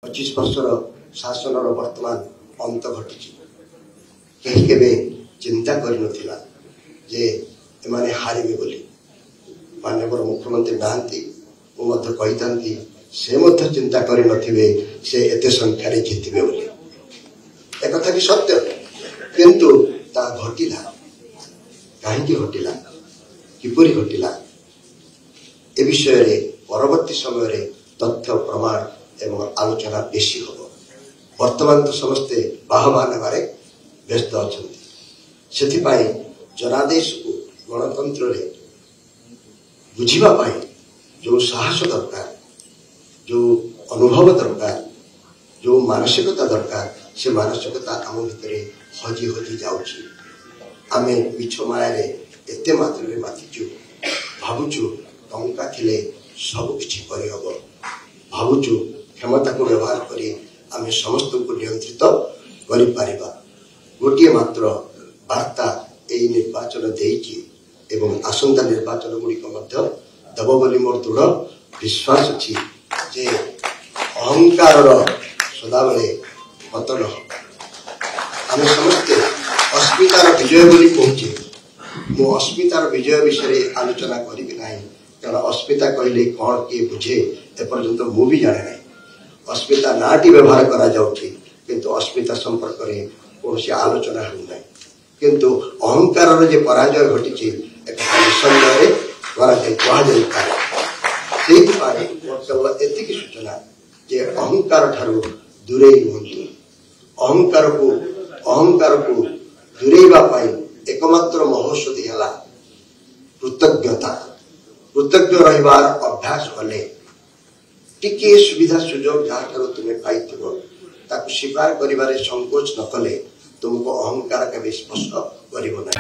25 वर्षर शासन वर्तमान अंत घटी के चिंता कर हारे बोली माननीय मुख्यमंत्री नहांती से चिंता कर संख्यार जितबे बोली एक कथा कि सत्य किंतु ता घटिला कहीं घटिला किपरि घटिला ए विषय रे परवर्ती समय रे तथ्य प्रमाण एवं आलोचना बेसी हम वर्तमान तो समस्ते बाहबा नेबारे व्यस्त अच्छा जनादेश को गणतंत्र रे बुझीबा पाई जो साहस दरकार जो अनुभव दरकार जो मानसिकता दरकार से मानसिकता आम भितर हजि हजि जाउछि आमे मिछ माया रे एते मात्रा रे माथिचु भाबुचु टंका थिले सब किछि करि हबो भाबुचु क्षमता को व्यवहार करी आमे समस्त को नियंत्रित करि पारिबा गोटे मात्र वार्ता एई निर्वाचन देइछि एवं आसंता निर्वाचन गुड़िक दब बोली मोर दृढ़ विश्वास अच्छी जे अहंकार सदाबले पतन आम समस्ते अस्मितार विजय बोली कहूचे मु अस्मितार विजय विषय आलोचना करी ना कारण अस्मिता कहले कौन किए बुझे एपर्यंत मु भी जाने ना अस्मिता नाटी व्यवहार करा जाउछि किंतु अस्मिता संपर्क में कौन आलोचना होना किंतु अहंकार जे पराजय घटी एक निसंदेह केवल एतिक सूचना जे अहंकार ठारू दूरे रुहतु अहंकार को दूरेबा पाई एकमात्र महौषधि है कृतज्ञता कृतज्ञ रहिबार अभ्यास कले टिके सुविधा सुजोग जहाँ तुम्हें पाई स्वीकार करिबारे संकोच न कले तुमको अहंकार के स्पर्श करिबो नहीं।